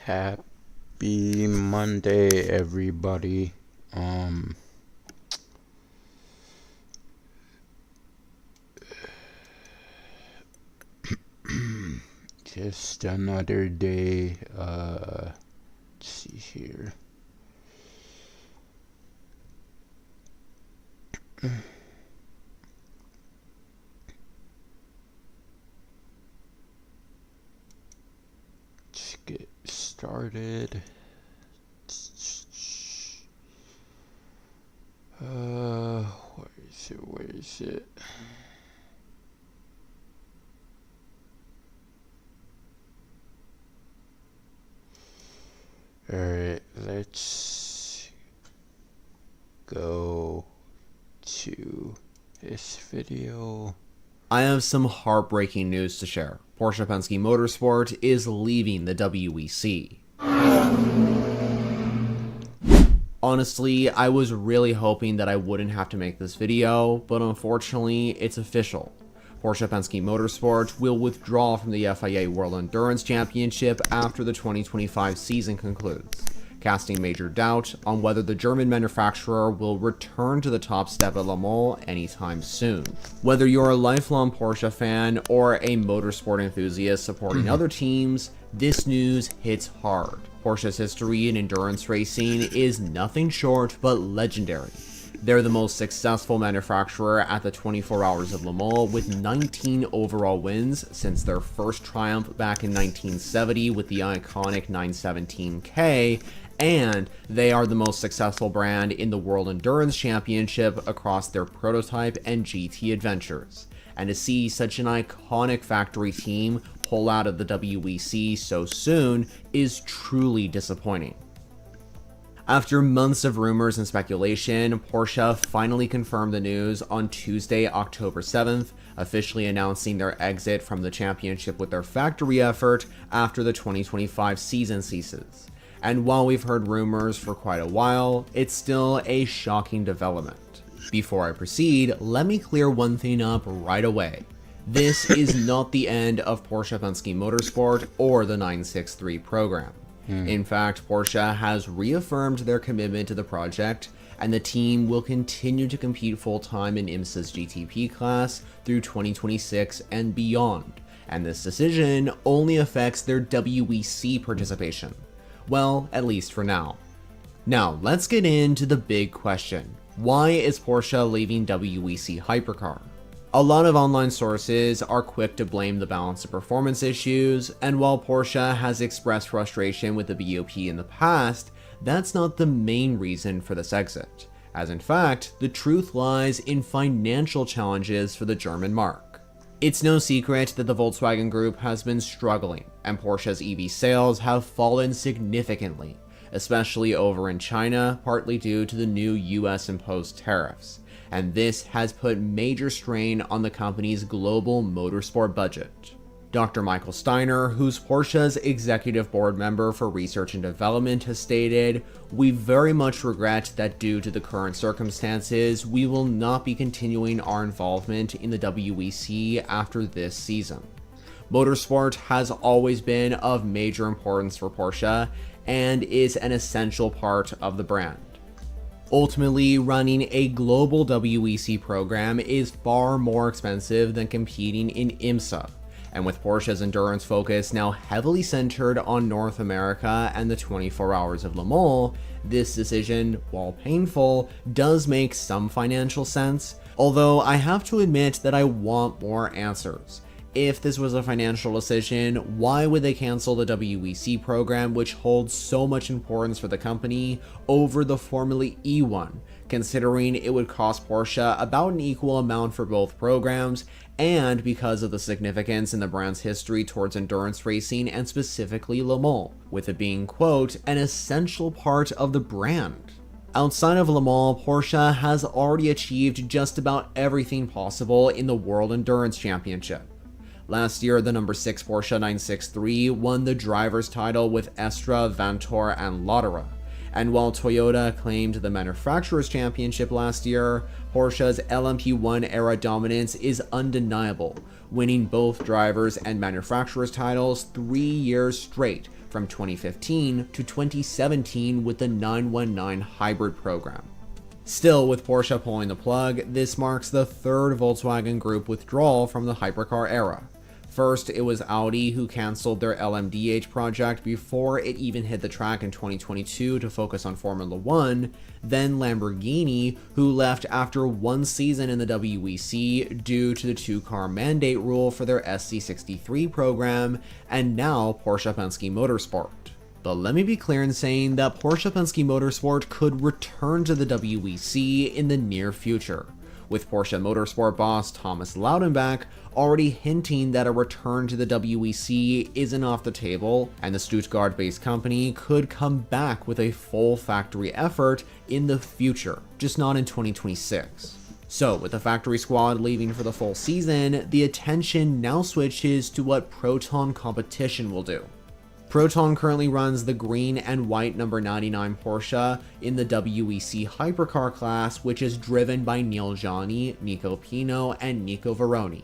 Happy Monday, everybody. Just another day. Let's see here. Let's get started. Where is it? Alright, let's go to this video. I have some heartbreaking news to share. Porsche Penske Motorsport is leaving the WEC. Honestly, I was really hoping that I wouldn't have to make this video, but unfortunately, it's official. Porsche Penske Motorsport will withdraw from the FIA World Endurance Championship after the 2025 season concludes, casting major doubt on whether the German manufacturer will return to the top step at Le Mans anytime soon. Whether you're a lifelong Porsche fan or a motorsport enthusiast supporting other teams, this news hits hard. Porsche's history in endurance racing is nothing short but legendary. They're the most successful manufacturer at the 24 Hours of Le Mans with 19 overall wins since their first triumph back in 1970 with the iconic 917K, and they are the most successful brand in the World Endurance Championship across their prototype and GT adventures. And to see such an iconic factory team pull out of the WEC so soon is truly disappointing. After months of rumors and speculation, Porsche finally confirmed the news on Tuesday, October 7th, officially announcing their exit from the championship with their factory effort after the 2025 season ceases. And while we've heard rumors for quite a while, it's still a shocking development. Before I proceed, let me clear one thing up right away. This is not the end of Porsche Penske Motorsport or the 963 program. In fact, Porsche has reaffirmed their commitment to the project, and the team will continue to compete full-time in IMSA's GTP class through 2026 and beyond, and this decision only affects their WEC participation. Well, at least for now. Now, let's get into the big question. Why is Porsche leaving WEC Hypercar? A lot of online sources are quick to blame the balance of performance issues, and while Porsche has expressed frustration with the BOP in the past, that's not the main reason for this exit, as in fact, the truth lies in financial challenges for the German marque. It's no secret that the Volkswagen Group has been struggling, and Porsche's EV sales have fallen significantly, especially over in China, partly due to the new US imposed tariffs. And this has put major strain on the company's global motorsport budget. Dr. Michael Steiner, who's Porsche's executive board member for research and development, has stated, "We very much regret that due to the current circumstances, we will not be continuing our involvement in the WEC after this season. Motorsport has always been of major importance for Porsche and is an essential part of the brand. Ultimately, running a global WEC program is far more expensive than competing in IMSA, and with Porsche's endurance focus now heavily centered on North America and the 24 Hours of Le Mans, this decision, while painful, does make some financial sense, although I have to admit that I want more answers. If this was a financial decision, why would they cancel the WEC program, which holds so much importance for the company, over the Formula E one, considering it would cost Porsche about an equal amount for both programs, and because of the significance in the brand's history towards endurance racing and specifically Le Mans, with it being, quote, an essential part of the brand? Outside of Le Mans, Porsche has already achieved just about everything possible in the World Endurance Championship. Last year, the number 6 Porsche 963 won the driver's title with Estra, Vanthoor, and Lauderer, And while Toyota claimed the Manufacturers' Championship last year, Porsche's LMP1 era dominance is undeniable, winning both drivers and manufacturers titles 3 years straight from 2015 to 2017 with the 919 hybrid program. Still, with Porsche pulling the plug, this marks the third Volkswagen Group withdrawal from the hypercar era. First, it was Audi who cancelled their LMDH project before it even hit the track in 2022 to focus on Formula 1, then Lamborghini, who left after 1 season in the WEC due to the 2-car mandate rule for their SC63 program, and now Porsche Penske Motorsport. But let me be clear in saying that Porsche Penske Motorsport could return to the WEC in the near future, with Porsche Motorsport boss Thomas Laudenbach already hinting that a return to the WEC isn't off the table, and the Stuttgart-based company could come back with a full factory effort in the future, just not in 2026. So, with the factory squad leaving for the full season, the attention now switches to what Proton Competition will do. Proton currently runs the green and white number 99 Porsche in the WEC hypercar class, which is driven by Neil Jani, Nico Pino, and Nico Veroni.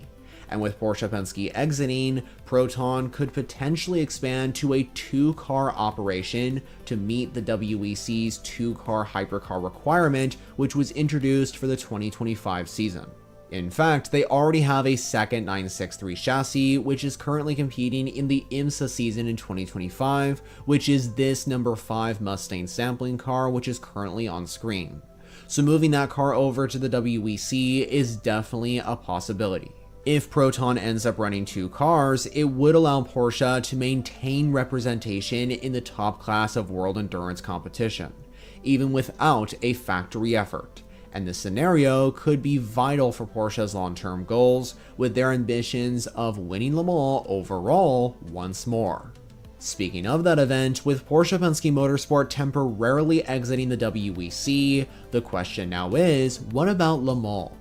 And with Porsche Penske exiting, Proton could potentially expand to a 2-car operation to meet the WEC's 2-car hypercar requirement, which was introduced for the 2025 season. In fact, they already have a second 963 chassis, which is currently competing in the IMSA season in 2025, which is this number 5 Mustang sampling car, which is currently on screen. So moving that car over to the WEC is definitely a possibility. If Proton ends up running 2 cars, it would allow Porsche to maintain representation in the top class of world endurance competition, even without a factory effort. And this scenario could be vital for Porsche's long-term goals, with their ambitions of winning Le Mans overall once more. Speaking of that event, with Porsche Penske Motorsport temporarily exiting the WEC, the question now is, what about Le Mans?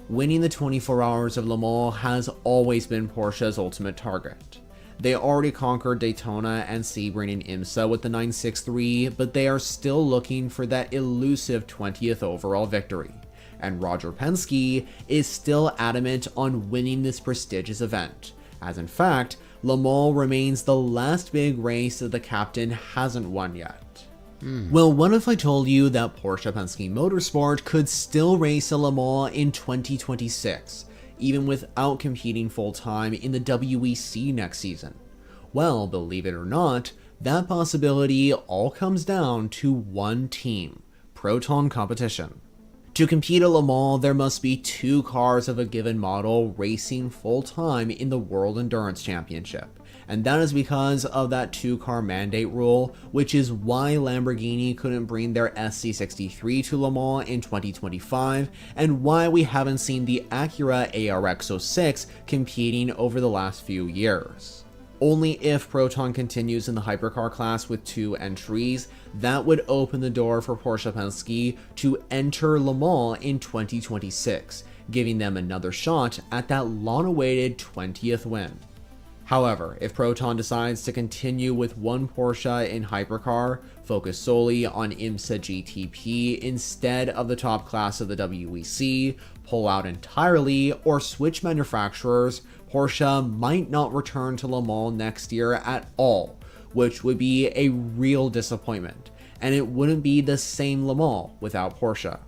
Winning the 24 Hours of Le Mans has always been Porsche's ultimate target. They already conquered Daytona and Sebring in IMSA with the 963, but they are still looking for that elusive 20th overall victory. And Roger Penske is still adamant on winning this prestigious event, as in fact, Le Mans remains the last big race that the captain hasn't won yet. Well, what if I told you that Porsche Penske Motorsport could still race a Le Mans in 2026? Even without competing full-time in the WEC next season? Well, believe it or not, that possibility all comes down to one team, Proton Competition. To compete at Le Mans, there must be 2 cars of a given model racing full-time in the World Endurance Championship, and that is because of that 2-car mandate rule, which is why Lamborghini couldn't bring their SC63 to Le Mans in 2025, and why we haven't seen the Acura ARX06 competing over the last few years. Only if Proton continues in the hypercar class with 2 entries, that would open the door for Porsche Penske to enter Le Mans in 2026, giving them another shot at that long-awaited 20th win. However, if Proton decides to continue with one Porsche in hypercar, focus solely on IMSA GTP instead of the top class of the WEC, pull out entirely, or switch manufacturers, Porsche might not return to Le Mans next year at all, which would be a real disappointment, and it wouldn't be the same Le Mans without Porsche.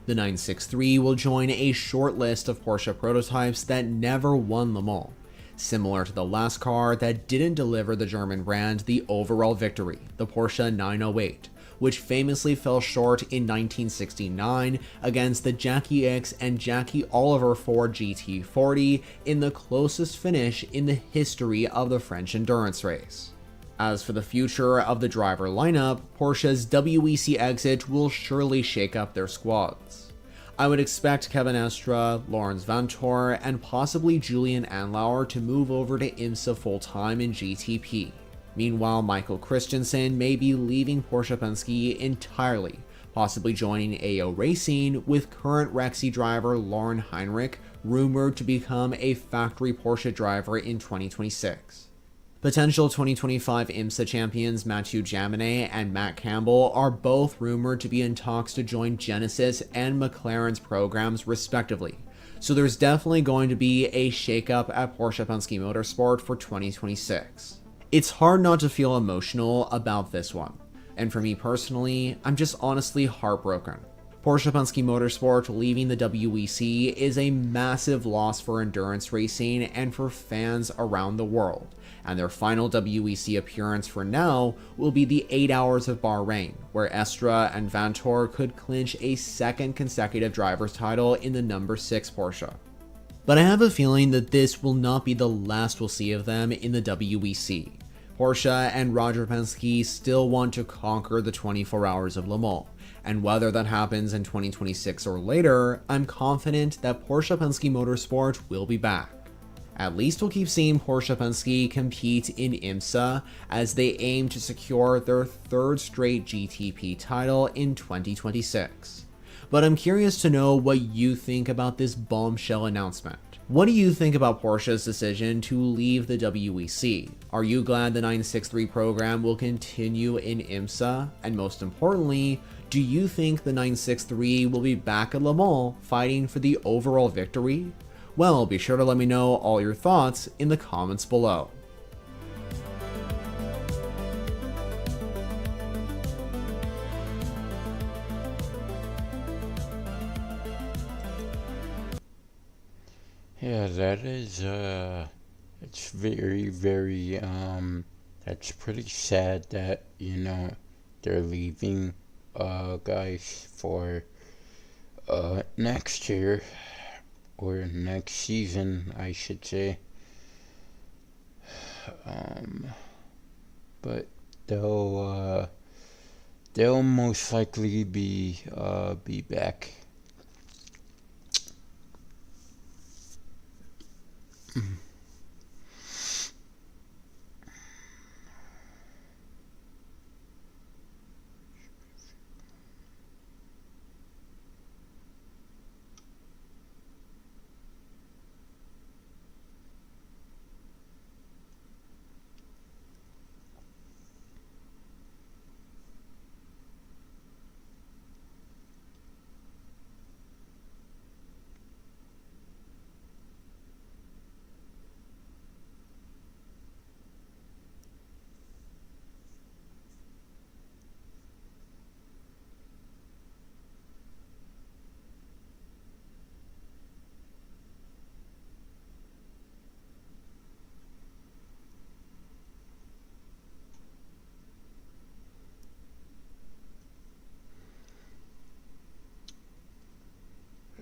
The 963 will join a short list of Porsche prototypes that never won Le Mans, similar to the last car that didn't deliver the German brand the overall victory, the Porsche 908, which famously fell short in 1969 against the Jackie Ickx and Jackie Oliver Ford GT40 in the closest finish in the history of the French endurance race. As for the future of the driver lineup, Porsche's WEC exit will surely shake up their squads. I would expect Kevin Estre, Lawrence Vanthoor, and possibly Julian Andlauer to move over to IMSA full-time in GTP. Meanwhile, Michael Christensen may be leaving Porsche Penske entirely, possibly joining AO Racing, with current Rexy driver Lauren Heinrich rumored to become a factory Porsche driver in 2026. Potential 2025 IMSA champions Mathieu Jaminet and Matt Campbell are both rumored to be in talks to join Genesis and McLaren's programs respectively. So there's definitely going to be a shakeup at Porsche Penske Motorsport for 2026. It's hard not to feel emotional about this one. And for me personally, I'm just honestly heartbroken. Porsche Penske Motorsport leaving the WEC is a massive loss for endurance racing and for fans around the world. And their final WEC appearance for now will be the 8 Hours of Bahrain, where Estra and Vanthoor could clinch a second consecutive driver's title in the number 6 Porsche. But I have a feeling that this will not be the last we'll see of them in the WEC. Porsche and Roger Penske still want to conquer the 24 Hours of Le Mans, and whether that happens in 2026 or later, I'm confident that Porsche Penske Motorsport will be back. At least we'll keep seeing Porsche Penske compete in IMSA as they aim to secure their third straight GTP title in 2026. But I'm curious to know what you think about this bombshell announcement. What do you think about Porsche's decision to leave the WEC? Are you glad the 963 program will continue in IMSA? And most importantly, do you think the 963 will be back at Le Mans fighting for the overall victory? Well, be sure to let me know all your thoughts in the comments below. Yeah, that is, it's very, that's pretty sad that, they're leaving, guys, for, next year, or next season, I should say. But they'll most likely be back.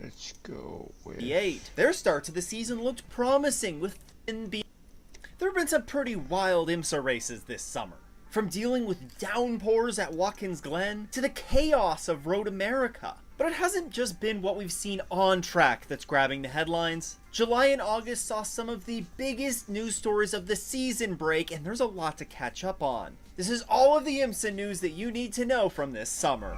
Let's go with V8. Their start to the season looked promising with there have been some pretty wild IMSA races this summer. From dealing with downpours at Watkins Glen to the chaos of Road America. But it hasn't just been what we've seen on track that's grabbing the headlines. July and August saw some of the biggest news stories of the season break, and there's a lot to catch up on. This is all of the IMSA news that you need to know from this summer.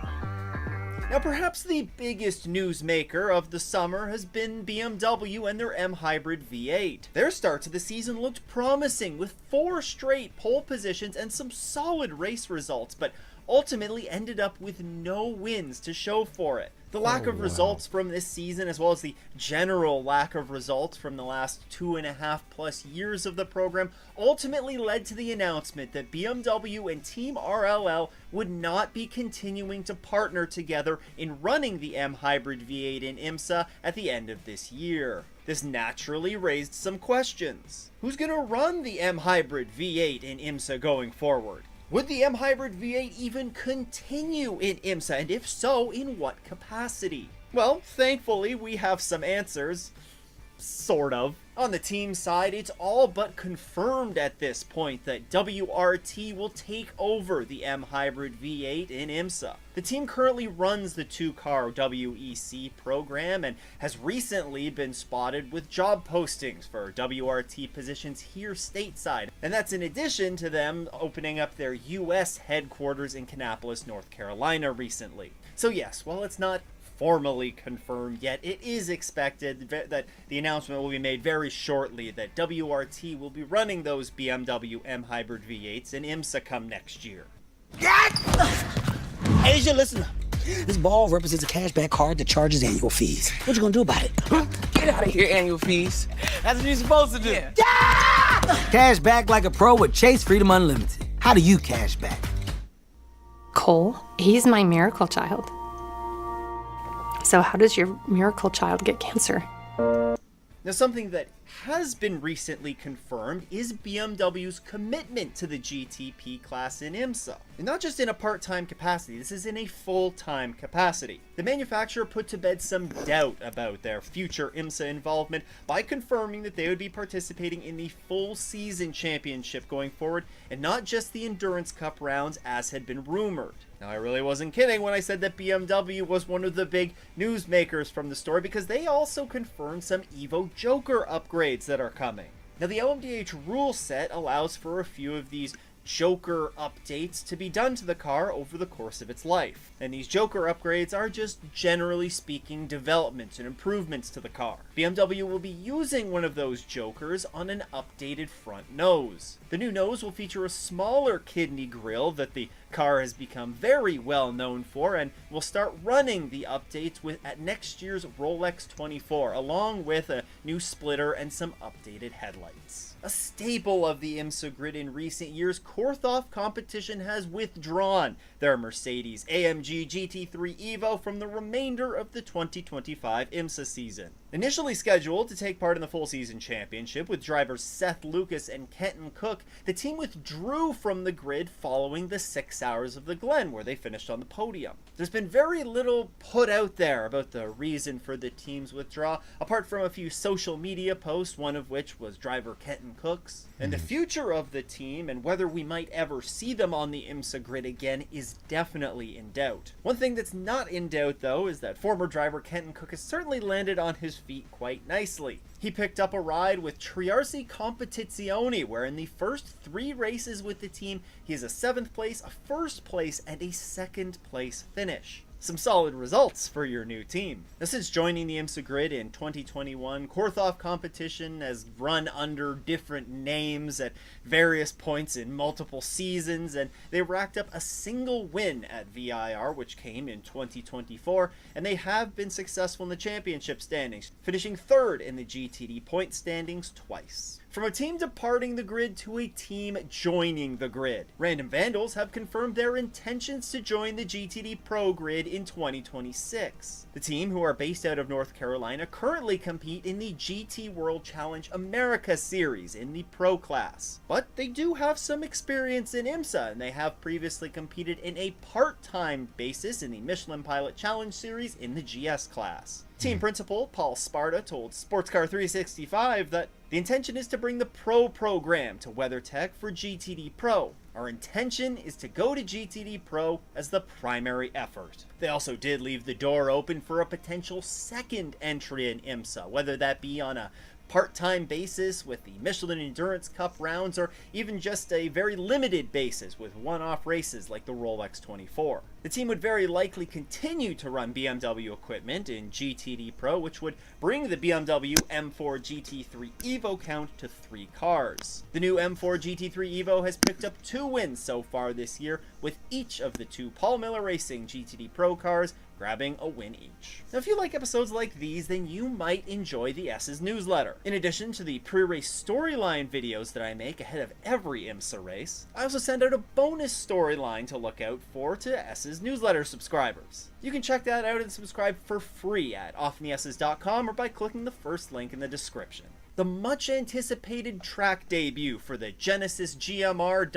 Now, perhaps the biggest news maker of the summer has been BMW and their M Hybrid V8. Their start to the season looked promising with 4 straight pole positions and some solid race results, but ultimately ended up with no wins to show for it. The lack of results from this season, as well as the general lack of results from the last 2.5+ years of the program, ultimately led to the announcement that BMW and Team RLL would not be continuing to partner together in running the M Hybrid V8 in IMSA at the end of this year. This naturally raised some questions. Who's going to run the M Hybrid V8 in IMSA going forward? Would the M Hybrid V8 even continue in IMSA, and if so, in what capacity? Well, thankfully, we have some answers. Sort of. On the team side, it's all but confirmed at this point that WRT will take over the M Hybrid V8 in IMSA. The team currently runs the 2-car WEC program and has recently been spotted with job postings for WRT positions here stateside. And that's in addition to them opening up their US headquarters in Kannapolis, North Carolina recently. So yes, while it's not formally confirmed yet. It is expected that the announcement will be made very shortly that WRT will be running those BMW M Hybrid V8s in IMSA come next year. Asia, listen up. This ball represents a cashback card that charges annual fees. What you gonna do about it? Get out of here, annual fees. That's what you're supposed to do. Yeah. Cash back like a pro with Chase Freedom Unlimited. How do you cash back? Cole, he's my miracle child. So how does your miracle child get cancer? Now, something that has been recently confirmed is BMW's commitment to the GTP class in IMSA. And not just in a part-time capacity, this is in a full-time capacity. The manufacturer put to bed some doubt about their future IMSA involvement by confirming that they would be participating in the full season championship going forward, and not just the Endurance Cup rounds as had been rumored. Now, I really wasn't kidding when I said that BMW was one of the big newsmakers from the story, because they also confirmed some Evo Joker upgrades that are coming. Now, the LMDH rule set allows for a few of these Joker updates to be done to the car over the course of its life. And these Joker upgrades are just, generally speaking, developments and improvements to the car. BMW will be using one of those Jokers on an updated front nose. The new nose will feature a smaller kidney grille that the car has become very well known for, and will start running the updates at next year's Rolex 24, along with a new splitter and some updated headlights. A staple of the IMSA grid in recent years, Korthoff Competition has withdrawn their Mercedes AMG GT3 Evo from the remainder of the 2025 IMSA season. Initially scheduled to take part in the full season championship with drivers Seth Lucas and Kenton Cook, the team withdrew from the grid following the 6 hours of the Glen, where they finished on the podium. There's been very little put out there about the reason for the team's withdrawal, apart from a few social media posts, one of which was driver Kenton Cook's. And the future of the team, and whether we might ever see them on the IMSA grid again, is definitely in doubt. One thing that's not in doubt, though, is that former driver Kenton Cook has certainly landed on his feet quite nicely. He picked up a ride with Triarsi Competizione, where in the first 3 races with the team, he has a 7th place, a 1st place, and a 2nd place finish. Some solid results for your new team. Now, since joining the IMSA grid in 2021, Korthoff Competition has run under different names at various points in multiple seasons, and they racked up a single win at VIR, which came in 2024, and they have been successful in the championship standings, finishing 3rd in the GTD point standings twice. From a team departing the grid to a team joining the grid, Random Vandals have confirmed their intentions to join the GTD Pro grid in 2026. The team, who are based out of North Carolina, currently compete in the GT World Challenge America Series in the Pro class. But they do have some experience in IMSA, and they have previously competed in a part-time basis in the Michelin Pilot Challenge Series in the GS class. Team principal Paul Sparta told Sportscar 365 that the intention is to bring the Pro program to WeatherTech for GTD Pro. Our intention is to go to GTD Pro as the primary effort. They also did leave the door open for a potential second entry in IMSA, whether that be on a part-time basis with the Michelin Endurance Cup rounds, or even just a very limited basis with one-off races like the Rolex 24. The team would very likely continue to run BMW equipment in GTD Pro, which would bring the BMW M4 GT3 Evo count to 3 cars. The new M4 GT3 Evo has picked up 2 wins so far this year, with each of the 2 Paul Miller Racing GTD Pro cars grabbing a win each. Now, if you like episodes like these, then you might enjoy the S's newsletter. In addition to the pre-race storyline videos that I make ahead of every IMSA race, I also send out a bonus storyline to look out for to S's newsletter subscribers. You can check that out and subscribe for free at offtheS's.com or by clicking the first link in the description. The much anticipated track debut for the Genesis GMR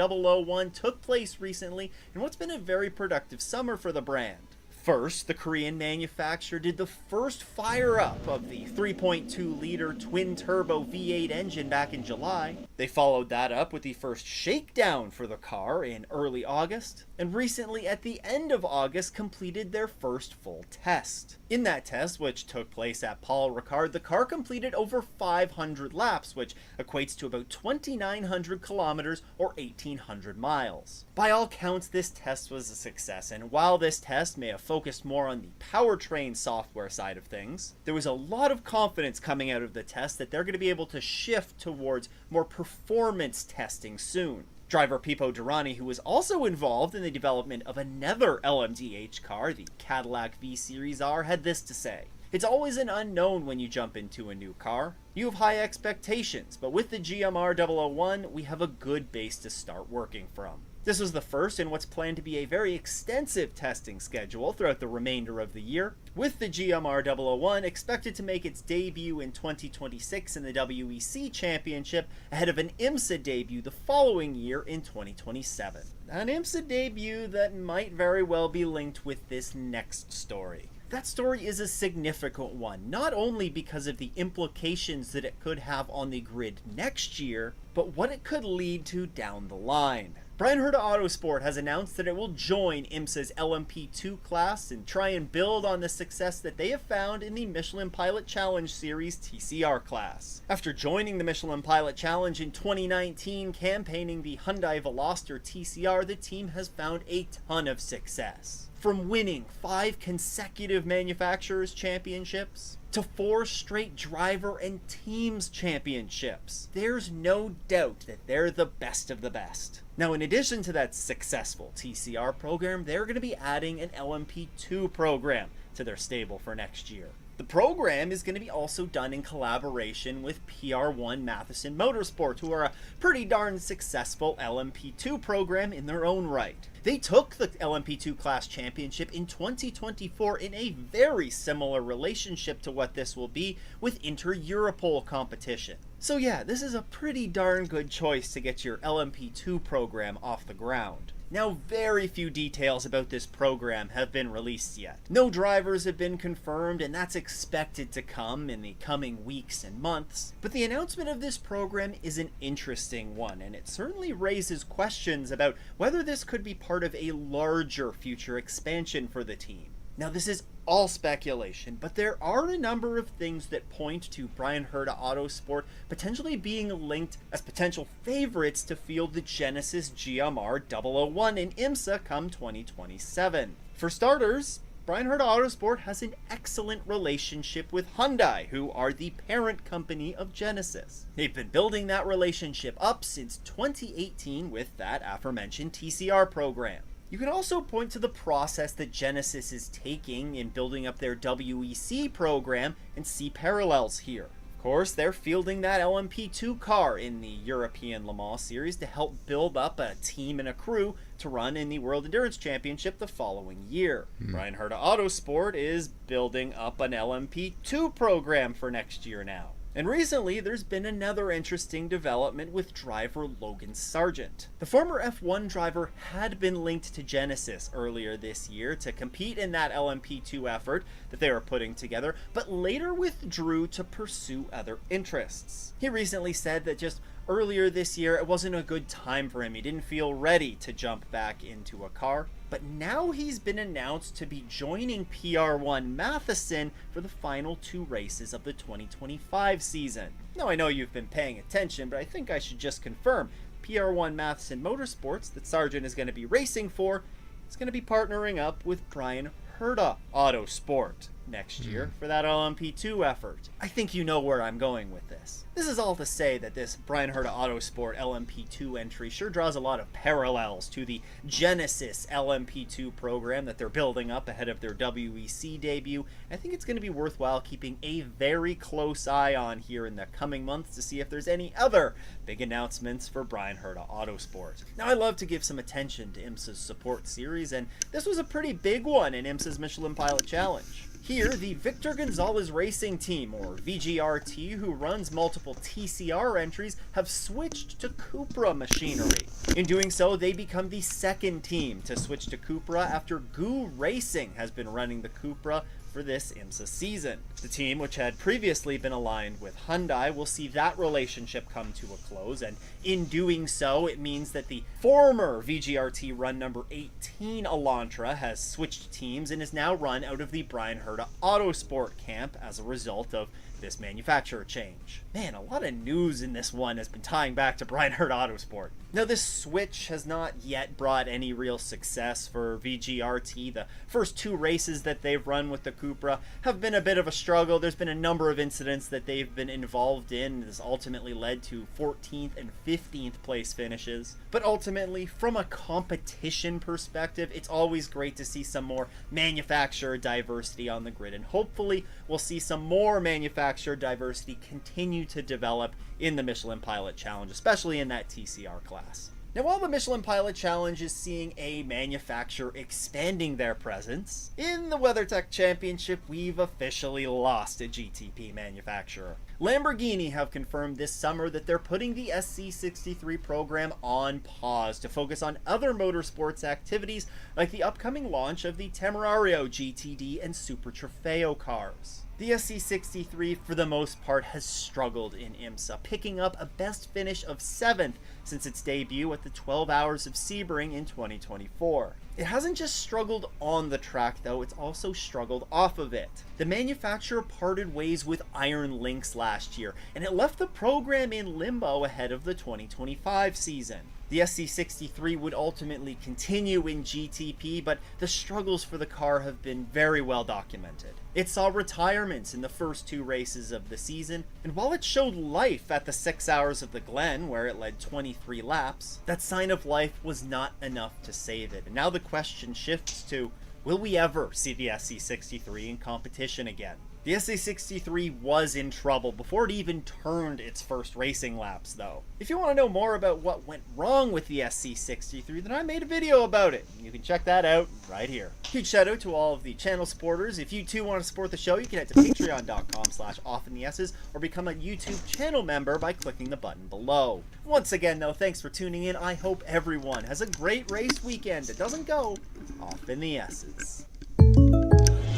001 took place recently in what's been a very productive summer for the brand. First, the Korean manufacturer did the first fire-up of the 3.2-liter twin-turbo V8 engine back in July. They followed that up with the first shakedown for the car in early August, and recently at the end of August completed their first full test. In that test, which took place at Paul Ricard, the car completed over 500 laps, which equates to about 2,900 kilometers or 1,800 miles. By all counts, this test was a success, and while this test may have focused more on the powertrain software side of things, there was a lot of confidence coming out of the test that they're going to be able to shift towards more performance testing soon. Driver Pipo Derani, who was also involved in the development of another LMDH car, the Cadillac V-Series R, had this to say. It's always an unknown when you jump into a new car. You have high expectations, but with the GMR 001, we have a good base to start working from. This was the first in what's planned to be a very extensive testing schedule throughout the remainder of the year, with the GMR 001 expected to make its debut in 2026 in the WEC Championship ahead of an IMSA debut the following year in 2027. An IMSA debut that might very well be linked with this next story. That story is a significant one, not only because of the implications that it could have on the grid next year, but what it could lead to down the line. Bryan Herta Autosport has announced that it will join IMSA's LMP2 class and try and build on the success that they have found in the Michelin Pilot Challenge Series TCR class. After joining the Michelin Pilot Challenge in 2019, campaigning the Hyundai Veloster TCR, the team has found a ton of success. From winning 5 consecutive manufacturers' championships to 4 straight driver and teams championships, there's no doubt that they're the best of the best. Now, in addition to that successful TCR program, they're going to be adding an LMP2 program to their stable for next year. The program is going to be also done in collaboration with PR1 Matheson Motorsport, who are a pretty darn successful LMP2 program in their own right. They took the LMP2 class championship in 2024 in a very similar relationship to what this will be with Inter-Europol competition. So yeah, this is a pretty darn good choice to get your LMP2 program off the ground. Now, very few details about this program have been released yet. No drivers have been confirmed, and that's expected to come in the coming weeks and months. But the announcement of this program is an interesting one, and it certainly raises questions about whether this could be part of a larger future expansion for the team. Now, this is all speculation, but there are a number of things that point to Bryan Herta Autosport potentially being linked as potential favorites to field the Genesis GMR 001 in IMSA come 2027. For starters, Bryan Herta Autosport has an excellent relationship with Hyundai, who are the parent company of Genesis. They've been building that relationship up since 2018 with that aforementioned TCR program. You can also point to the process that Genesis is taking in building up their WEC program and see parallels here. Of course, they're fielding that LMP2 car in the European Le Mans Series to help build up a team and a crew to run in the World Endurance Championship the following year. Bryan Herta Autosport is building up an LMP2 program for next year now. And recently, there's been another interesting development with driver Logan Sargent. The former F1 driver had been linked to Genesis earlier this year to compete in that LMP2 effort that they were putting together, but later withdrew to pursue other interests. He recently said that just earlier this year, it wasn't a good time for him. He didn't feel ready to jump back into a car. But now he's been announced to be joining PR1 Matheson for the final 2 races of the 2025 season. Now, I know you've been paying attention, but I think I should just confirm PR1 Matheson Motorsports that Sargent is going to be racing for is going to be partnering up with Bryan Herta Autosport next year for that LMP2 effort. I think you know where I'm going with this. This is all to say that this Bryan Herta Autosport LMP2 entry sure draws a lot of parallels to the Genesis LMP2 program that they're building up ahead of their WEC debut. I think it's going to be worthwhile keeping a very close eye on here in the coming months to see if there's any other big announcements for Bryan Herta Autosport. Now, I love to give some attention to IMSA's support series, and this was a pretty big one in IMSA's Michelin Pilot Challenge. Here, the Victor Gonzalez Racing Team, or VGRT, who runs multiple TCR entries, have switched to Cupra machinery. In doing so, they become the second team to switch to Cupra after Goo Racing has been running the Cupra for this IMSA season. The team, which had previously been aligned with Hyundai, will see that relationship come to a close, and in doing so, it means that the former VGRT run number 18 Elantra has switched teams and is now run out of the Bryan Herta Autosport camp as a result of this manufacturer change. Man, a lot of news in this one has been tying back to Bryan Herta Autosport. Now, this switch has not yet brought any real success for VGRT. The first 2 races that they've run with the Cupra have been a bit of a struggle. There's been a number of incidents that they've been involved in. This ultimately led to 14th and 15th place finishes. But ultimately, from a competition perspective, it's always great to see some more manufacturer diversity on the grid, and hopefully we'll see some more manufacturer diversity continue to develop in the Michelin Pilot Challenge, especially in that TCR class. Now, while the Michelin Pilot Challenge is seeing a manufacturer expanding their presence, in the WeatherTech Championship, we've officially lost a GTP manufacturer. Lamborghini have confirmed this summer that they're putting the SC63 program on pause to focus on other motorsports activities like the upcoming launch of the Temerario GTD and Super Trofeo cars. The SC63, for the most part, has struggled in IMSA, picking up a best finish of 7th since its debut at the 12 Hours of Sebring in 2024. It hasn't just struggled on the track, though, it's also struggled off of it. The manufacturer parted ways with Iron Lynx last year, and it left the program in limbo ahead of the 2025 season. The SC63 would ultimately continue in GTP, but the struggles for the car have been very well documented. It saw retirements in the first 2 races of the season, and while it showed life at the 6 Hours of the Glen, where it led 23 laps, that sign of life was not enough to save it. And now the question shifts to, will we ever see the SC63 in competition again? The SC63 was in trouble before it even turned its first racing laps, though. If you want to know more about what went wrong with the SC63, then I made a video about it. You can check that out right here. Huge shout out to all of the channel supporters. If you too want to support the show, you can head to patreon.com/offintheS's or become a YouTube channel member by clicking the button below. Once again, though, thanks for tuning in. I hope everyone has a great race weekend. It doesn't go off in the S's.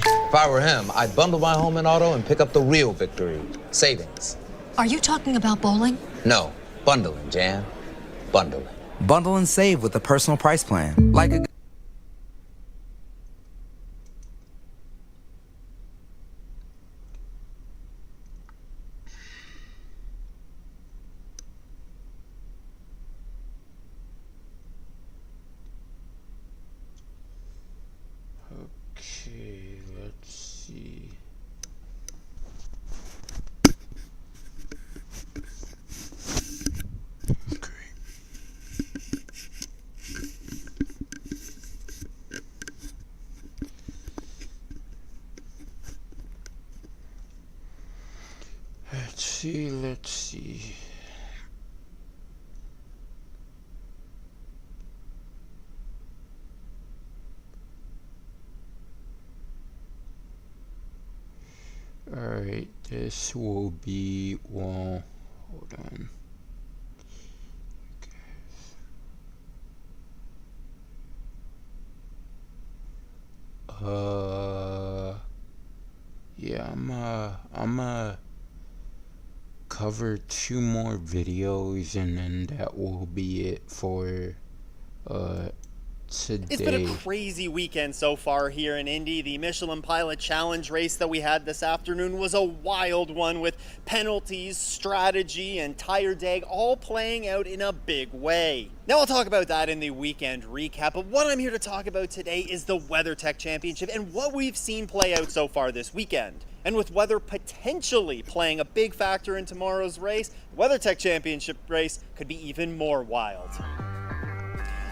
If I were him, I'd bundle my home and auto and pick up the real victory. Savings. Are you talking about bowling? No, bundling, Jan. Bundling. Bundle and save with the personal price plan. Like a... Okay, let's see. Okay. Let's see. Alright, this will be, well, hold on. Yeah, I'm cover 2 more videos and then that will be it for today. It's been a crazy weekend so far here in Indy. The Michelin Pilot Challenge race that we had this afternoon was a wild one with penalties, strategy, and tire dag all playing out in a big way. Now I'll talk about that in the weekend recap, but what I'm here to talk about today is the WeatherTech Championship and what we've seen play out so far this weekend. And with weather potentially playing a big factor in tomorrow's race, the WeatherTech Championship race could be even more wild.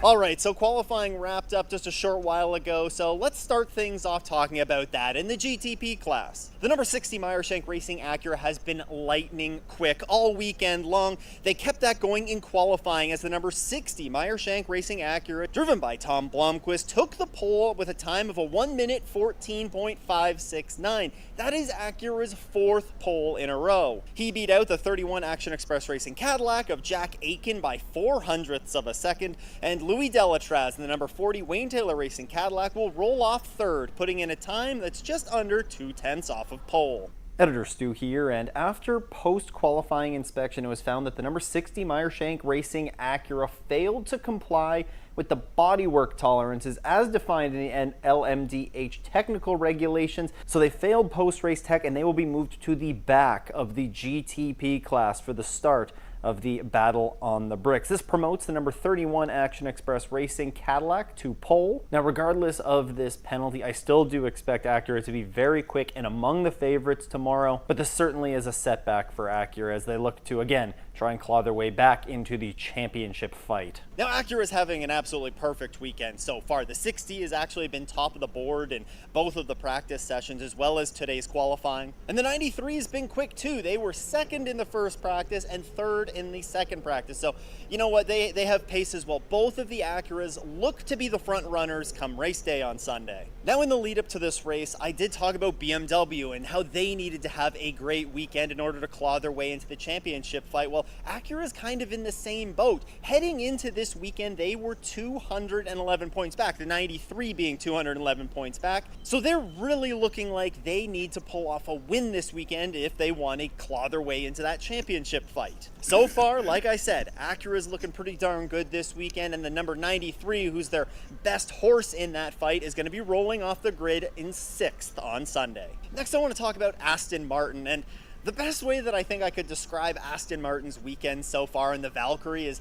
Alright, so qualifying wrapped up just a short while ago, so let's start things off talking about that in the GTP class. The number 60 Meyershank Racing Acura has been lightning quick all weekend long. They kept that going in qualifying as the number 60 Meyershank Racing Acura, driven by Tom Blomqvist, took the pole with a time of a 1 minute 14.569. That is Acura's 4th pole in a row. He beat out the 31 Action Express Racing Cadillac of Jack Aitken by 0.04 of a second, and Louis Delatraz in the number 40 Wayne Taylor Racing Cadillac will roll off 3rd, putting in a time that's just under 0.2 off of pole. Editor Stu here, and after post-qualifying inspection, it was found that the number 60 Meyershank Racing Acura failed to comply with the bodywork tolerances as defined in the LMDH technical regulations, so they failed post-race tech and they will be moved to the back of the GTP class for the start of the battle on the bricks. This promotes the number 31 Action Express Racing Cadillac to pole. Now, regardless of this penalty, I still do expect Acura to be very quick and among the favorites tomorrow, but this certainly is a setback for Acura as they look to, again, try and claw their way back into the championship fight. Now, Acura is having an absolutely perfect weekend so far. The 60 has actually been top of the board in both of the practice sessions as well as today's qualifying. And the 93 has been quick too. They were 2nd in the first practice and 3rd in the second practice. So, you know what? They have pace as well. Both of the Acuras look to be the front runners come race day on Sunday. Now, in the lead up to this race, I did talk about BMW and how they needed to have a great weekend in order to claw their way into the championship fight. Well, Acura's kind of in the same boat. Heading into this weekend, they were 211 points back, the 93 being 211 points back. So they're really looking like they need to pull off a win this weekend if they want to claw their way into that championship fight. So far, like I said, Acura's looking pretty darn good this weekend, and the number 93, who's their best horse in that fight, is going to be rolling off the grid in 6th on Sunday. Next, I want to talk about Aston Martin, and the best way that I think I could describe Aston Martin's weekend so far in the Valkyrie is...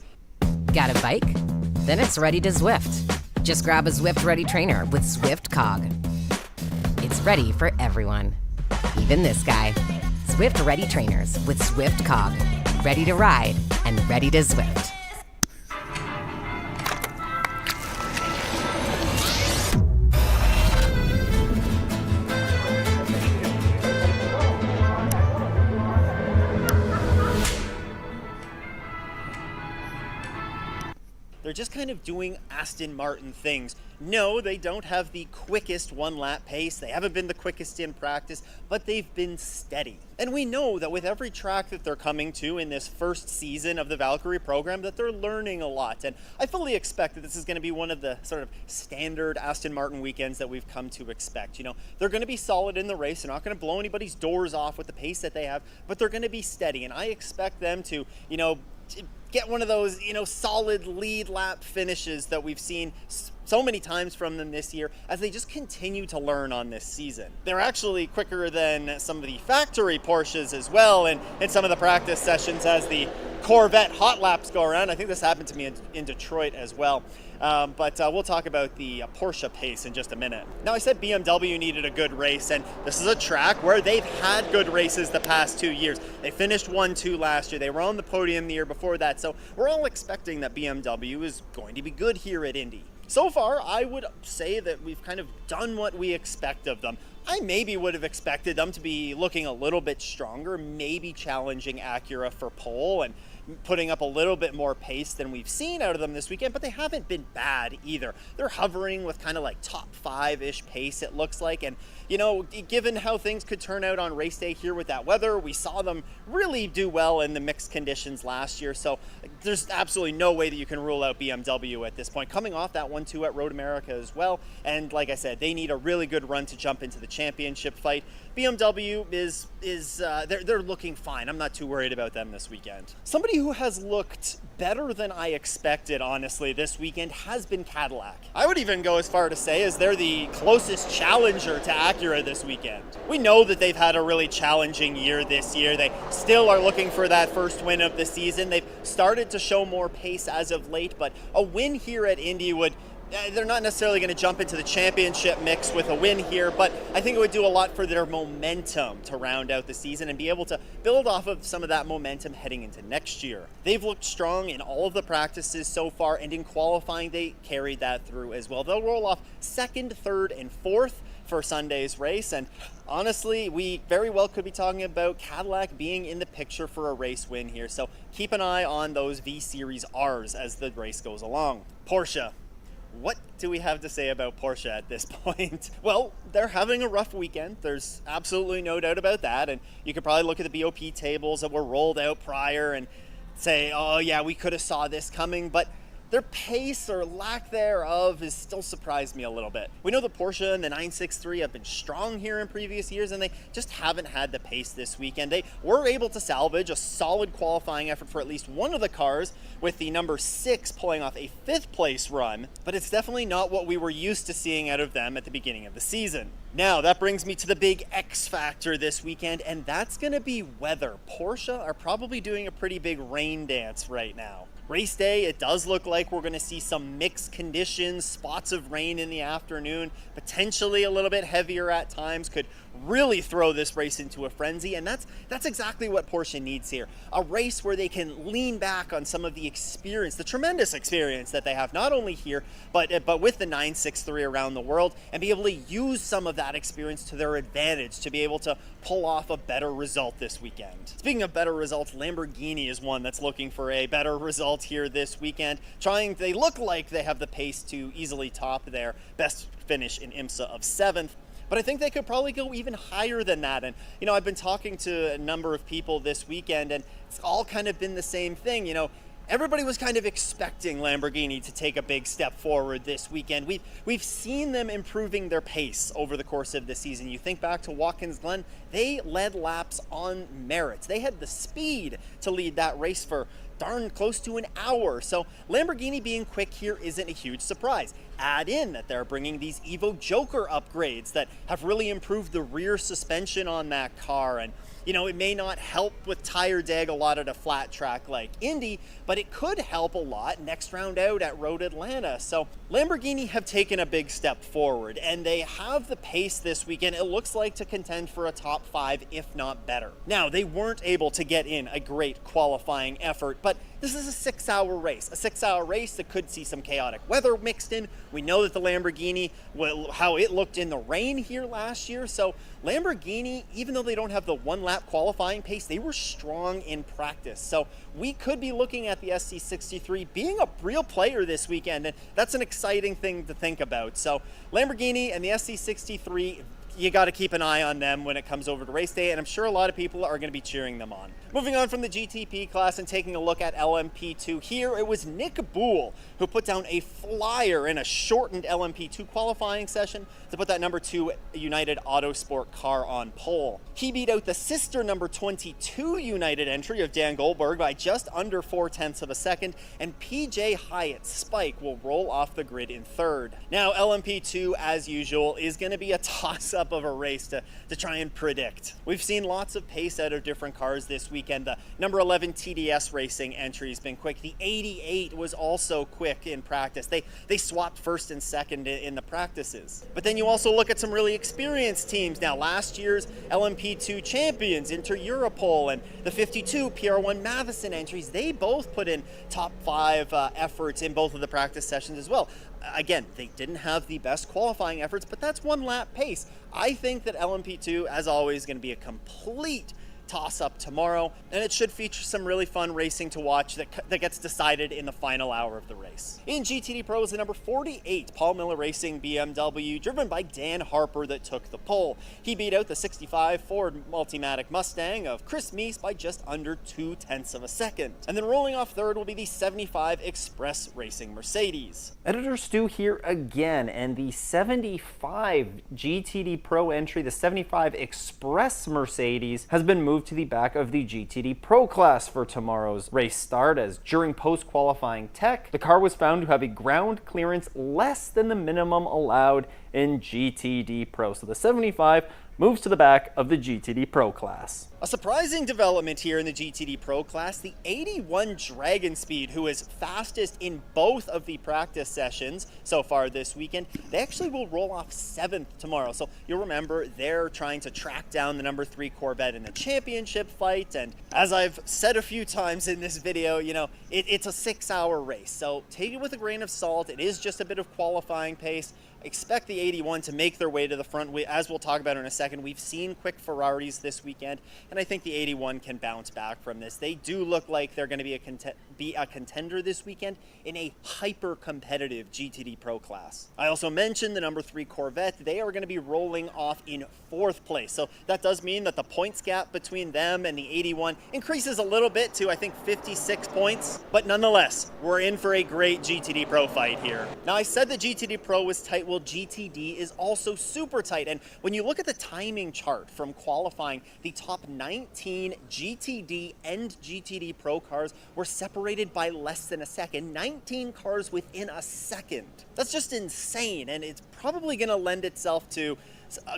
Got a bike? Then it's ready to Zwift. Just grab a Zwift Ready trainer with Zwift Cog. It's ready for everyone, even this guy. Zwift Ready trainers with Zwift Cog. Ready to ride and ready to Zwift. They're just kind of doing Aston Martin things. No, they don't have the quickest one-lap pace. They haven't been the quickest in practice, but they've been steady. And we know that with every track that they're coming to in this first season of the Valkyrie program, that they're learning a lot. And I fully expect that this is going to be one of the sort of standard Aston Martin weekends that we've come to expect. You know, they're going to be solid in the race. They're not going to blow anybody's doors off with the pace that they have, but they're going to be steady. And I expect them to, you know, get one of those, you know, solid lead lap finishes that we've seen so many times from them this year as they just continue to learn on this season. They're actually quicker than some of the factory Porsches as well, and in some of the practice sessions as the Corvette hot laps go around. I think this happened to me in Detroit as well. But we'll talk about the Porsche pace in just a minute. Now, I said BMW needed a good race, and this is a track where they've had good races the past 2 years. They finished 1-2 last year. They were on the podium the year before that, so we're all expecting that BMW is going to be good here at Indy. So far, I would say that we've kind of done what we expect of them. I maybe would have expected them to be looking a little bit stronger, maybe challenging Acura for pole and putting up a little bit more pace than we've seen out of them this weekend, but they haven't been bad either. They're hovering with kind of like top 5-ish pace, it looks like, and you know, given how things could turn out on race day here with that weather, we saw them really do well in the mixed conditions last year, so there's absolutely no way that you can rule out BMW at this point. Coming off that 1-2 at Road America as well, and like I said, they need a really good run to jump into the championship fight. BMW they're looking fine. I'm not too worried about them this weekend. Somebody who has looked better than I expected, honestly, this weekend has been Cadillac. I would even go as far to say as they're the closest challenger to Acura this weekend. We know that they've had a really challenging year this year. They still are looking for that first win of the season. They've started to show more pace as of late, but a win here at Indy would they're not necessarily going to jump into the championship mix with a win here, but I think it would do a lot for their momentum to round out the season and be able to build off of some of that momentum heading into next year. They've looked strong in all of the practices so far, and in qualifying, they carried that through as well. They'll roll off 2nd, 3rd, and 4th for Sunday's race, and honestly, we very well could be talking about Cadillac being in the picture for a race win here, so keep an eye on those V-Series Rs as the race goes along. Porsche. What do we have to say about Porsche at this point? Well, they're having a rough weekend. There's absolutely no doubt about that. And you could probably look at the BOP tables that were rolled out prior and say, oh yeah, we could have saw this coming, but their pace or lack thereof has still surprised me a little bit. We know the Porsche and the 963 have been strong here in previous years, and they just haven't had the pace this weekend. They were able to salvage a solid qualifying effort for at least one of the cars, with the number 6 pulling off a 5th place run, but it's definitely not what we were used to seeing out of them at the beginning of the season. Now, that brings me to the big X factor this weekend, and that's going to be weather. Porsche are probably doing a pretty big rain dance right now. Race day, it does look like we're going to see some mixed conditions, spots of rain in the afternoon, potentially a little bit heavier at times, could really throw this race into a frenzy, and that's exactly what Porsche needs here. A race where they can lean back on some of the experience, the tremendous experience that they have, not only here, but with the 963 around the world, and be able to use some of that experience to their advantage to be able to pull off a better result this weekend. Speaking of better results, Lamborghini is one that's looking for a better result here this weekend. They look like they have the pace to easily top their best finish in IMSA of 7th. But I think they could probably go even higher than that. And, I've been talking to a number of people this weekend, and it's all kind of been the same thing. Everybody was kind of expecting Lamborghini to take a big step forward this weekend. We've seen them improving their pace over the course of the season. You think back to Watkins Glen, they led laps on merit. They had the speed to lead that race for darn close to an hour. So Lamborghini being quick here isn't a huge surprise. Add in that they're bringing these Evo Joker upgrades that have really improved the rear suspension on that car, and it may not help with tire deg a lot at a flat track like Indy, but it could help a lot next round out at Road Atlanta. So Lamborghini have taken a big step forward, and they have the pace this weekend, it looks like, to contend for a top 5, if not better. Now, they weren't able to get in a great qualifying effort, but this is a 6-hour race. A 6-hour race that could see some chaotic weather mixed in. We know that the Lamborghini, how it looked in the rain here last year. So Lamborghini, even though they don't have the 1-lap qualifying pace, they were strong in practice. So we could be looking at the SC63 being a real player this weekend, and that's an exciting thing to think about. So Lamborghini and the SC63, you got to keep an eye on them when it comes over to race day, and I'm sure a lot of people are going to be cheering them on. Moving on from the GTP class and taking a look at LMP2 here, it was Nick Boole who put down a flyer in a shortened LMP2 qualifying session to put that number 2 United Autosport car on pole. He beat out the sister number 22 United entry of Dan Goldberg by just under 0.4 of a second, and PJ Hyatt's Spike will roll off the grid in 3rd. Now, LMP2, as usual, is going to be a toss-up of a race to try and predict. We've seen lots of pace out of different cars this weekend. The number 11 TDS Racing entry has been quick. The 88 was also quick in practice. They swapped 1st and 2nd in the practices. But then you also look at some really experienced teams now. Last year's LMP2 champions, Inter Europol, and the 52 PR1 Matheson entries, they both put in top 5 efforts in both of the practice sessions as well. Again, they didn't have the best qualifying efforts, but that's 1-lap pace. I think that LMP2, as always, is going to be a complete toss-up tomorrow, and it should feature some really fun racing to watch that gets decided in the final hour of the race. In GTD Pro is the number 48 Paul Miller Racing BMW, driven by Dan Harper, that took the pole. He beat out the 65 Ford Multimatic Mustang of Chris Meese by just under 0.2 of a second. And then rolling off 3rd will be the 75 Express Racing Mercedes. Editor Stu here again, and the 75 GTD Pro entry, the 75 Express Mercedes, has been moved to the back of the GTD Pro class for tomorrow's race start, as during post-qualifying tech, the car was found to have a ground clearance less than the minimum allowed in GTD Pro. So the 75 moves to the back of the GTD Pro class. A surprising development here in the GTD Pro class, the 81 Dragon Speed, who is fastest in both of the practice sessions so far this weekend, they actually will roll off 7th tomorrow. So you'll remember they're trying to track down the number 3 Corvette in the championship fight, and as I've said a few times in this video, it's a 6-hour race, so take it with a grain of salt. It is just a bit of qualifying pace, expect the 81 to make their way to the front. As we'll talk about in a second, we've seen quick Ferraris this weekend, and I think the 81 can bounce back from this. They do look like they're going to be a contender this weekend in a hyper-competitive GTD Pro class. I also mentioned the number 3 Corvette. They are going to be rolling off in 4th place, so that does mean that the points gap between them and the 81 increases a little bit to, I think, 56 points, but nonetheless, we're in for a great GTD Pro fight here. Now, I said the GTD Pro was tight. Well, GTD is also super tight, and when you look at the timing chart from qualifying, the top 19 GTD and GTD Pro cars were separated by less than a second. 19 cars within a second. That's just insane, and it's probably going to lend itself to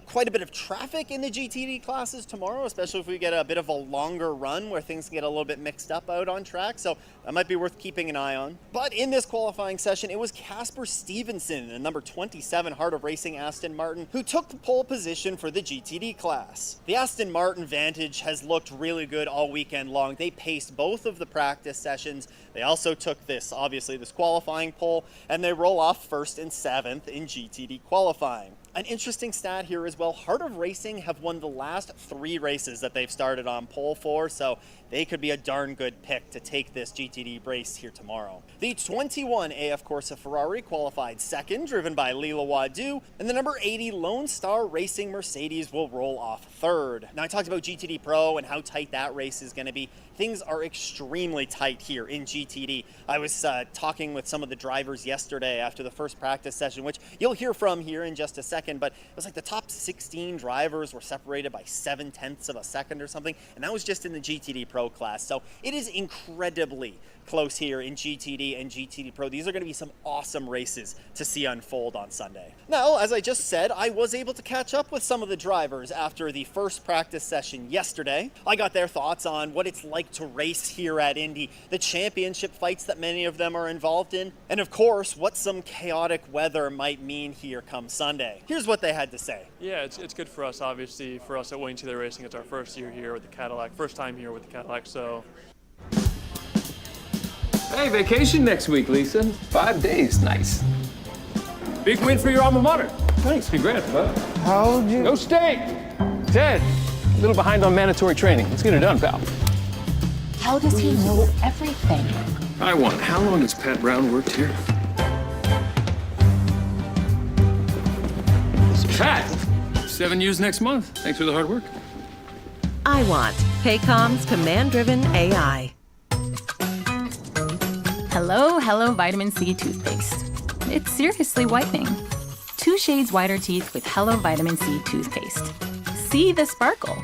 quite a bit of traffic in the GTD classes tomorrow, especially if we get a bit of a longer run where things get a little bit mixed up out on track, so that might be worth keeping an eye on. But in this qualifying session, it was Casper Stevenson, the number 27 Heart of Racing Aston Martin, who took the pole position for the GTD class. The Aston Martin Vantage has looked really good all weekend long. They paced both of the practice sessions. They also took this qualifying pole, and they roll off 1st and 7th in GTD qualifying. An interesting stat here as well, Heart of Racing have won the last 3 races that they've started on pole for, so they could be a darn good pick to take this GTD race here tomorrow. The 21 AF Corsa Ferrari qualified 2nd, driven by Lila Wadu, and the number 80 Lone Star Racing Mercedes will roll off 3rd. Now, I talked about GTD Pro and how tight that race is going to be. Things are extremely tight here in GTD. I was talking with some of the drivers yesterday after the first practice session, which you'll hear from here in just a second, but it was like the top 16 drivers were separated by 0.7 of a second or something, and that was just in the GTD Pro class. So it is incredibly close here in GTD and GTD Pro. These are going to be some awesome races to see unfold on Sunday. Now, as I just said, I was able to catch up with some of the drivers after the first practice session yesterday. I got their thoughts on what it's like to race here at Indy, the championship fights that many of them are involved in, and of course, what some chaotic weather might mean here come Sunday. Here's what they had to say. Yeah, it's good for us, obviously. For us at Wayne Taylor Racing, it's our first year here with the Cadillac, first time here with the Cadillac, so. Hey, vacation next week, Lisa. 5 days, nice. Big win for your alma mater. Thanks, congrats, bud. How old you? No state. Ted, a little behind on mandatory training. Let's get it done, pal. How does he know everything? I want. How long has Pat Brown worked here? Pat, 7 years next month. Thanks for the hard work. I want Paycom's command-driven AI. Hello Vitamin C toothpaste. It's seriously whitening. 2 shades whiter teeth with Hello Vitamin C toothpaste. See the sparkle.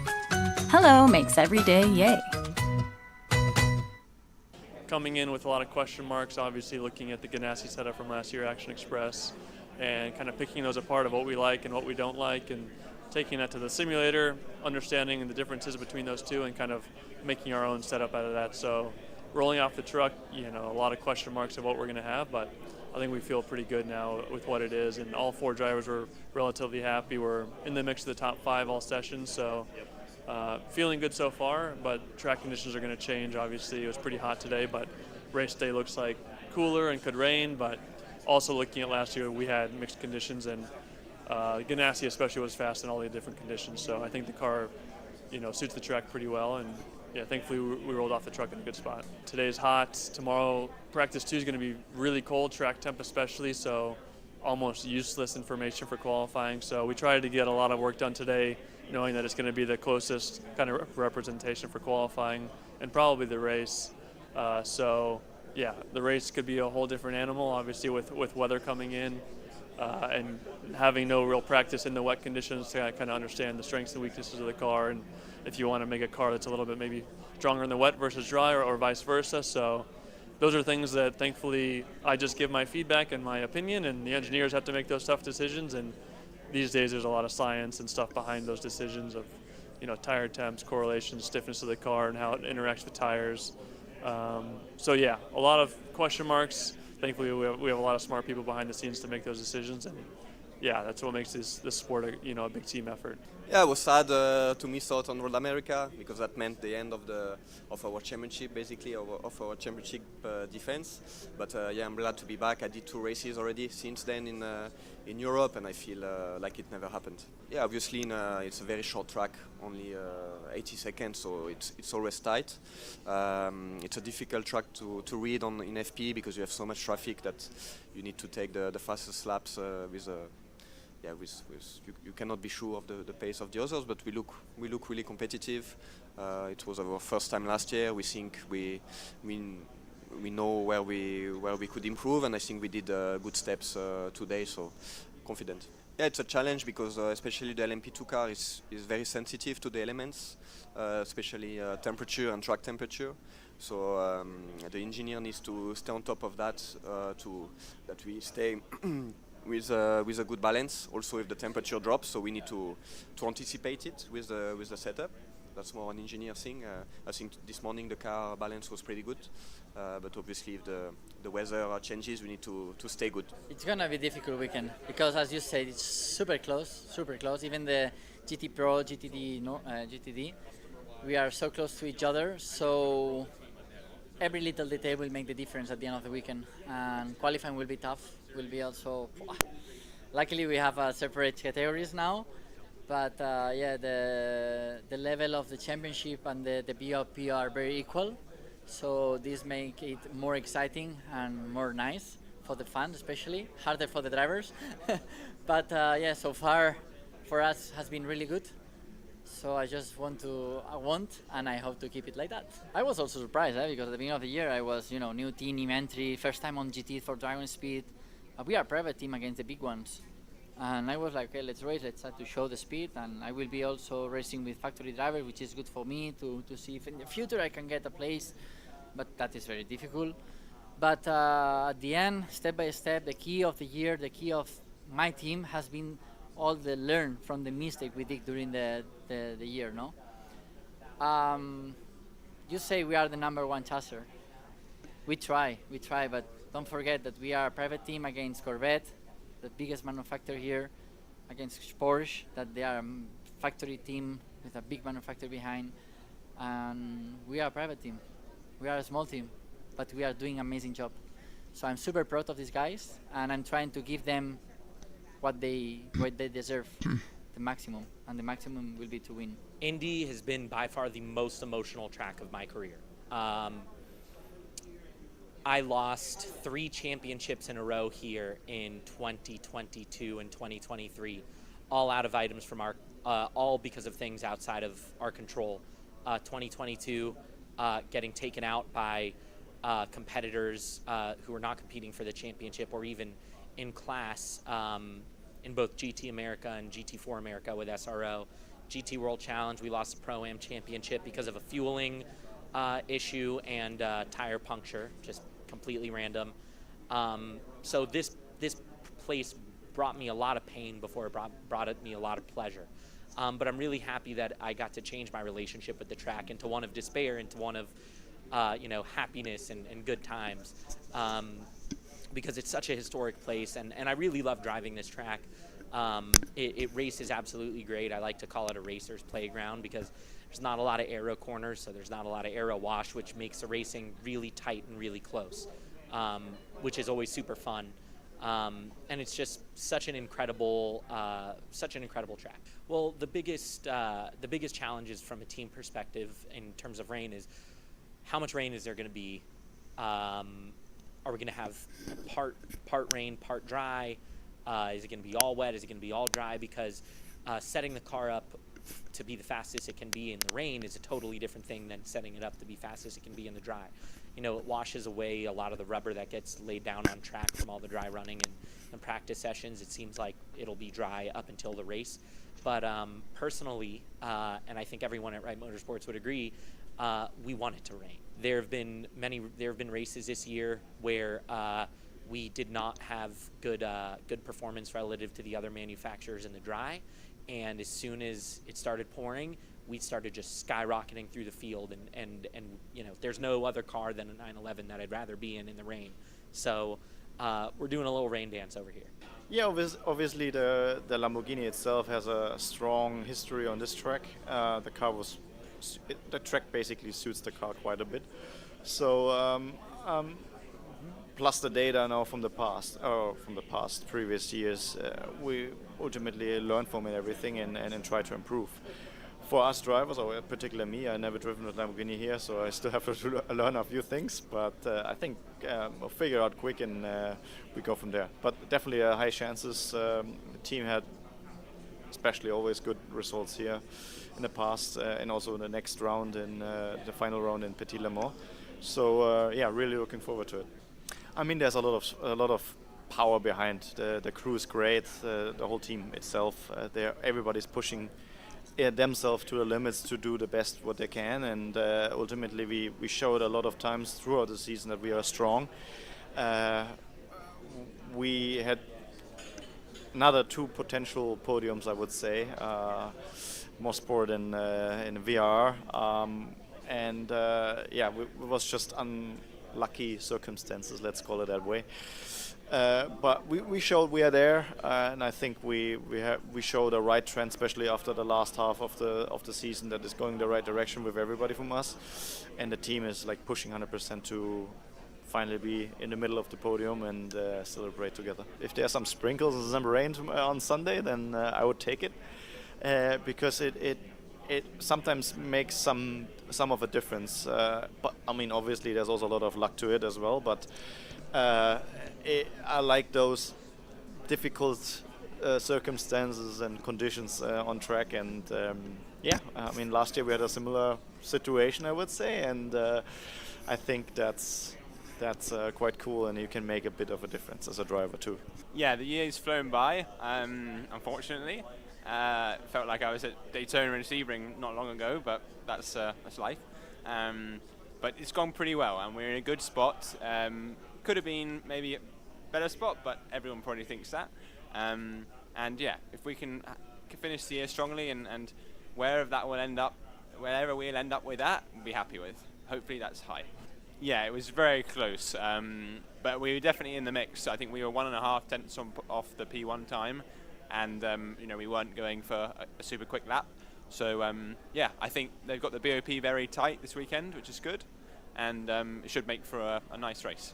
Hello makes every day yay. Coming in with a lot of question marks, obviously looking at the Ganassi setup from last year, Action Express, and kind of picking those apart of what we like and what we don't like, and taking that to the simulator, understanding the differences between those two, and kind of making our own setup out of that. So rolling off the truck, a lot of question marks of what we're going to have, but I think we feel pretty good now with what it is, and all 4 drivers were relatively happy. We're in the mix of the top 5 all sessions, so feeling good so far, but track conditions are going to change. Obviously, it was pretty hot today, but race day looks like cooler and could rain, but also looking at last year, we had mixed conditions, and Ganassi especially was fast in all the different conditions, so I think the car, suits the track pretty well, and yeah, thankfully we rolled off the truck in a good spot. Today's hot. Tomorrow, practice 2 is going to be really cold, track temp especially, so almost useless information for qualifying. So we tried to get a lot of work done today, knowing that it's going to be the closest kind of representation for qualifying and probably the race. So yeah, the race could be a whole different animal, obviously with weather coming in and having no real practice in the wet conditions to kind of understand the strengths and weaknesses of the car, and if you want to make a car that's a little bit maybe stronger in the wet versus dry, or vice versa. So those are things that thankfully I just give my feedback and my opinion, and the engineers have to make those tough decisions. And these days there's a lot of science and stuff behind those decisions of, tire temps, correlations, stiffness of the car, and how it interacts with tires. So yeah, a lot of question marks. Thankfully we have a lot of smart people behind the scenes to make those decisions, and yeah, that's what makes this sport a big team effort. Yeah, it was sad to miss out on Road America because that meant the end of our championship, basically, of our championship defense. But yeah, I'm glad to be back. I did 2 races already since then in Europe, and I feel like it never happened. Yeah, obviously it's a very short track, only 80 seconds, so it's always tight. It's a difficult track to read in FP because you have so much traffic that you need to take the fastest laps you cannot be sure of the pace of the others, but we look really competitive. It was our first time last year. We think we know where we could improve, and I think we did good steps today. So confident. Yeah, it's a challenge because especially the LMP2 car is very sensitive to the elements, especially temperature and track temperature. So the engineer needs to stay on top of that that we stay. With a good balance, also if the temperature drops, so we need to anticipate it with the setup. That's more an engineer thing. I think this morning the car balance was pretty good, but obviously if the weather changes, we need to stay good. It's gonna be a difficult weekend because, as you said, it's super close. Even the GT Pro, GTD, we are so close to each other. So every little detail will make the difference at the end of the weekend, and qualifying will be tough. Will be also. Luckily, we have separate categories now, but yeah, the level of the championship and the BOP are very equal, so this make it more exciting and more nice for the fans, especially harder for the drivers. But yeah, so far for us has been really good. So I just want and I hope to keep it like that. I was also surprised because at the beginning of the year I was, new team, new entry, first time on GT for Dragon Speed. We are a private team against the big ones. And I was like, okay, let's race, let's try to show the speed. And I will be also racing with factory drivers, which is good for me to see if in the future I can get a place. But that is very difficult. But at the end, step by step, the key of the year, the key of my team has been all the learn from the mistake we did during the year, no? You say we are the #1 chaser. We try, but don't forget that we are a private team against Corvette, the biggest manufacturer here, against Porsche, that they are a factory team with a big manufacturer behind, and we are a private team. We are a small team, but we are doing an amazing job. So I'm super proud of these guys, and I'm trying to give them what they deserve, the maximum, and the maximum will be to win. Indy has been by far the most emotional track of my career. I lost 3 championships in a row here in 2022 and 2023, all out of items from all because of things outside of our control. 2022, getting taken out by competitors who were not competing for the championship or even in class in both GT America and GT4 America with SRO. GT World Challenge, we lost the Pro-Am Championship because of a fueling issue and tire puncture, just completely random. So this place brought me a lot of pain before it brought me a lot of pleasure. But I'm really happy that I got to change my relationship with the track into one of despair, into one of happiness and good times. Because it's such a historic place, and I really love driving this track. It races absolutely great. I like to call it a racer's playground because there's not a lot of aero corners, so there's not a lot of aero wash, which makes the racing really tight and really close, which is always super fun. And it's just such an incredible track. Well, the biggest challenges from a team perspective in terms of rain is how much rain is there going to be. Are we going to have part rain, part dry? Is it going to be all wet? Is it going to be all dry? Because setting the car up to be the fastest it can be in the rain is a totally different thing than setting it up to be fastest it can be in the dry. It washes away a lot of the rubber that gets laid down on track from all the dry running and practice sessions. It seems like it'll be dry up until the race. But personally, and I think everyone at Wright Motorsports would agree, we want it to rain. There have been races this year where we did not have good performance relative to the other manufacturers in the dry, and as soon as it started pouring, we started just skyrocketing through the field, and there's no other car than a 911 that I'd rather be in the rain. So we're doing a little rain dance over here. Yeah, obviously the Lamborghini itself has a strong history on this track. The track basically suits the car quite a bit. So plus the data now from the past previous years, we ultimately learn from it everything and try to improve. For us drivers, or particularly me, I never driven with Lamborghini here, so I still have to learn a few things. But I think we'll figure out quick and we go from there. But definitely high chances. The team had, especially, always good results here in the past, and also in the next round, in the final round in Petit Le Mans. So yeah, really looking forward to it. I mean, there's a lot of power behind. The crew is great. The whole team itself, everybody's pushing themselves to the limits to do the best what they can, and ultimately we showed a lot of times throughout the season that we are strong. We had another 2 potential podiums, I would say, Mosport and in VR, and yeah, it was just unlucky circumstances, let's call it that way. But we showed we are there, and I think we showed a right trend, especially after the last half of the season, that is going the right direction with everybody from us, and the team is like pushing 100% to finally be in the middle of the podium and celebrate together. If there's some sprinkles and some rain on Sunday, then I would take it, because it sometimes makes some of a difference. But I mean, obviously there's also a lot of luck to it as well, but I like those difficult circumstances and conditions on track, and yeah, I mean, last year we had a similar situation, I would say, and I think that's quite cool, and you can make a bit of a difference as a driver too. Yeah, the year's flown by, unfortunately. Felt like I was at Daytona and Sebring not long ago, but that's life. But it's gone pretty well, and we're in a good spot. Could have been maybe a better spot, but everyone probably thinks that. And yeah, if we can finish the year strongly, and wherever we'll end up with that, we'll be happy with. Hopefully that's high. Yeah, it was very close, but we were definitely in the mix. I think we were 1.5 tenths off the P1 time, and you know, we weren't going for a super quick lap. So yeah, I think they've got the BOP very tight this weekend, which is good, and it should make for a nice race.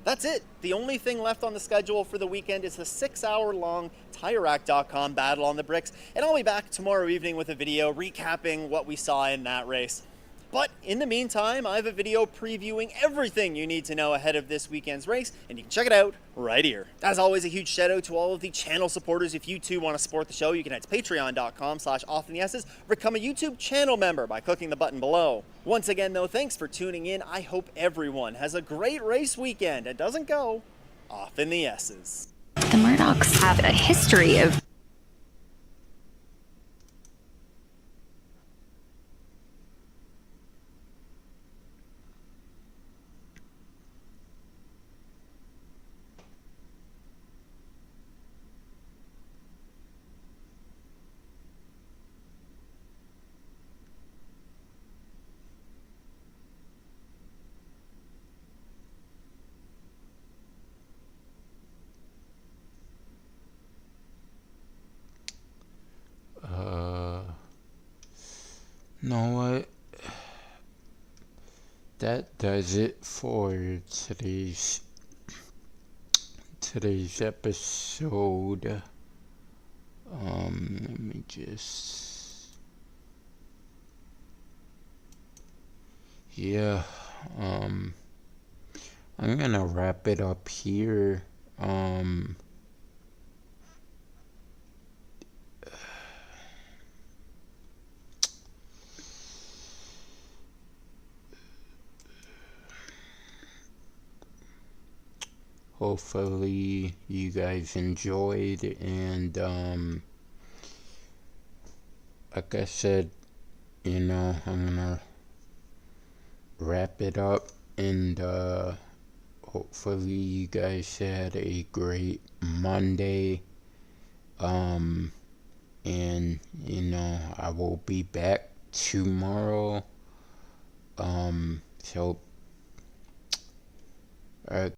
That's it. The only thing left on the schedule for the weekend is the 6-hour-long TireRack.com battle on the bricks, and I'll be back tomorrow evening with a video recapping what we saw in that race. But in the meantime, I have a video previewing everything you need to know ahead of this weekend's race, and you can check it out right here. As always, a huge shout out to all of the channel supporters. If you too want to support the show, you can head to patreon.com/offtheyeses, or become a YouTube channel member by clicking the button below. Once again though, thanks for tuning in. I hope everyone has a great race weekend and doesn't go off in the S's. The Murdochs have a history of know what? That does it for today's episode. Let me just, yeah, I'm gonna wrap it up here. Hopefully you guys enjoyed, and like I said, you know, I'm gonna wrap it up, and hopefully you guys had a great Monday, and you know, I will be back tomorrow, so